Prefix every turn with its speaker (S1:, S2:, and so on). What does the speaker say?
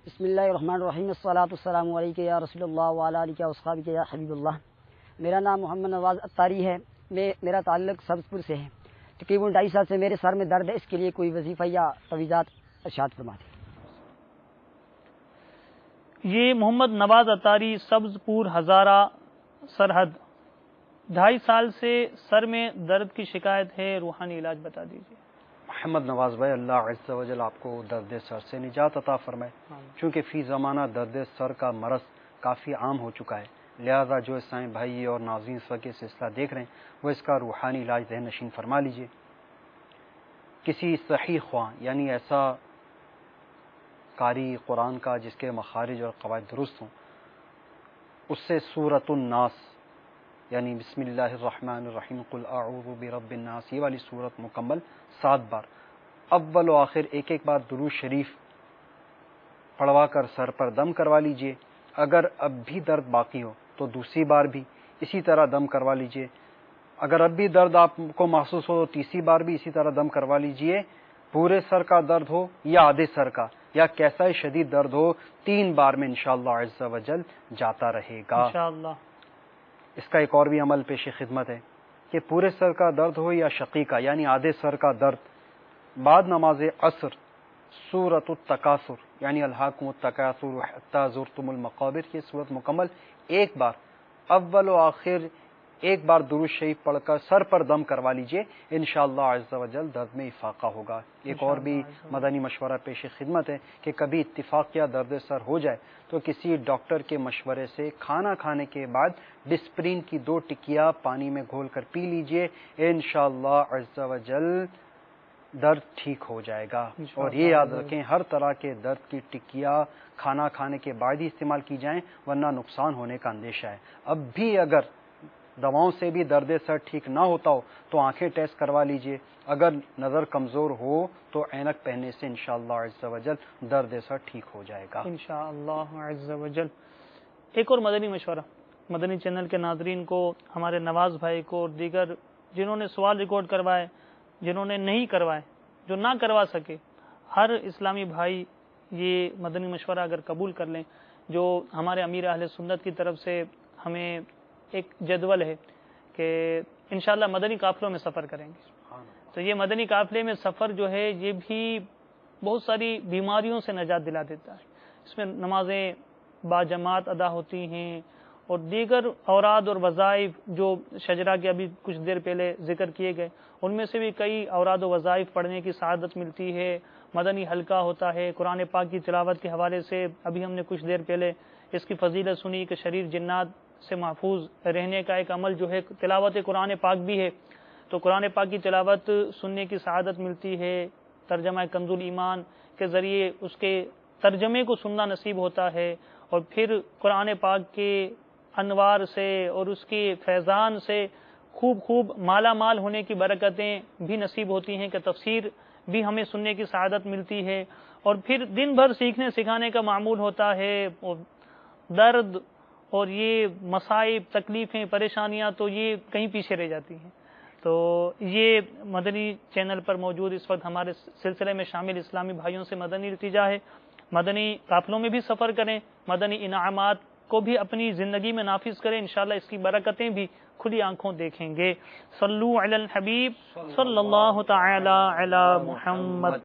S1: بسم اللہ الرحمن الرحیم، الصلاۃ والسلام علیک یا رسول اللہ وعلی آلک و اصحابک یا حبیب اللہ۔ میرا نام محمد نواز اتاری ہے، میرا تعلق سبز پور سے ہے۔ تقریباً 2.5 سال سے میرے سر میں درد ہے، اس کے لیے کوئی وظیفہ یا تویزات ارشاد فرما دیں۔
S2: یہ محمد نواز اتاری، سبز پور ہزارہ سرحد، 2.5 سال سے سر میں درد کی شکایت ہے، روحانی علاج بتا دیجیے۔
S3: محمد نواز بھائی، اللہ عز و جل آپ کو درد سر سے نجات عطا فرمائے۔ چونکہ فی زمانہ درد سر کا مرض کافی عام ہو چکا ہے، لہذا جو اسلامی بھائی اور ناظرین اس وقت سلسلہ دیکھ رہے ہیں وہ اس کا روحانی علاج ذہن نشین فرما لیجئے۔ کسی صحیح خواہ یعنی ایسا قاری قرآن کا جس کے مخارج اور قواعد درست ہوں، اس سے سورۃ الناس یعنی بسم اللہ الرحمن الرحیم قل اعوذ برب الناس، یہ والی سورت مکمل 7 بار اول و آخر ایک بار درود شریف پڑھوا کر سر پر دم کروا لیجئے۔ اگر اب بھی درد باقی ہو تو دوسری بار بھی اسی طرح دم کروا لیجئے۔ اگر اب بھی درد آپ کو محسوس ہو تو تیسری بار بھی اسی طرح دم کروا لیجئے۔ پورے سر کا درد ہو یا آدھے سر کا یا کیسا ہی شدید درد ہو، 3 بار میں انشاءاللہ عز و جل جاتا رہے گا
S2: انشاءاللہ۔
S3: اس کا ایک اور بھی عمل پیش خدمت ہے کہ پورے سر کا درد ہو یا شقیقہ یعنی آدھے سر کا درد، بعد نماز عصر سورۃ التکاثر یعنی الہاکم التکاثر حتی زرتم المقابر، یہ سورت مکمل 1 بار اول و آخر 1 بار درود شریف پڑھ کر سر پر دم کروا لیجئے، انشاءاللہ عز و جل درد میں افاقہ ہوگا۔ ایک اور بھی مدنی مشورہ پیش خدمت ہے کہ کبھی اتفاق یا درد سر ہو جائے تو کسی ڈاکٹر کے مشورے سے کھانا کھانے کے بعد ڈسپرین کی 2 ٹکیاں پانی میں گھول کر پی لیجئے، انشاءاللہ عز و جل درد ٹھیک ہو جائے گا۔ اور یہ یاد رکھیں، ہر طرح کے درد کی ٹکیاں کھانا کھانے کے بعد ہی استعمال کی جائیں ورنہ نقصان ہونے کا اندیشہ ہے۔ اب بھی اگر دواؤں سے بھی درد سر ٹھیک نہ ہوتا ہو تو آنکھیں ٹیسٹ کروا لیجئے، اگر نظر کمزور ہو تو عینک پہننے سے انشاءاللہ عز و جل درد سر ٹھیک ہو جائے گا
S2: انشاءاللہ عز و جل۔ ایک اور مدنی مشورہ مدنی چینل کے ناظرین کو، ہمارے نواز بھائی کو اور دیگر جنہوں نے سوال ریکارڈ کروائے، جنہوں نے نہیں کروائے، جو نہ کروا سکے، ہر اسلامی بھائی یہ مدنی مشورہ اگر قبول کر لیں، جو ہمارے امیر اہل سنت کی طرف سے ہمیں ایک جدول ہے کہ انشاءاللہ مدنی قافلوں میں سفر کریں گے، تو یہ مدنی قافلے میں سفر جو ہے یہ بھی بہت ساری بیماریوں سے نجات دلا دیتا ہے۔ اس میں نمازیں باجماعت ادا ہوتی ہیں اور دیگر اوراد اور وظائف جو شجرہ کے ابھی کچھ دیر پہلے ذکر کیے گئے، ان میں سے بھی کئی اوراد و وظائف پڑھنے کی سعادت ملتی ہے۔ مدنی حلقہ ہوتا ہے، قرآن پاک کی تلاوت کے حوالے سے ابھی ہم نے کچھ دیر پہلے اس کی فضیلت سنی کہ شریر جنات سے محفوظ رہنے کا ایک عمل جو ہے تلاوت قرآن پاک بھی ہے، تو قرآن پاک کی تلاوت سننے کی سعادت ملتی ہے۔ ترجمہ کنز الایمان کے ذریعے اس کے ترجمے کو سننا نصیب ہوتا ہے، اور پھر قرآن پاک کے انوار سے اور اس کے فیضان سے خوب مالا مال ہونے کی برکتیں بھی نصیب ہوتی ہیں کہ تفسیر بھی ہمیں سننے کی سعادت ملتی ہے، اور پھر دن بھر سیکھنے سکھانے کا معمول ہوتا ہے، اور درد اور یہ مصائب، تکلیفیں، پریشانیاں تو یہ کہیں پیچھے رہ جاتی ہیں۔ تو یہ مدنی چینل پر موجود اس وقت ہمارے سلسلے میں شامل اسلامی بھائیوں سے مدنی التجا ہے، مدنی قافلوں میں بھی سفر کریں، مدنی انعامات کو بھی اپنی زندگی میں نافذ کریں، انشاءاللہ اس کی برکتیں بھی کھلی آنکھوں دیکھیں گے۔ صلو علی الحبیب صلی اللہ تعالی علی محمد۔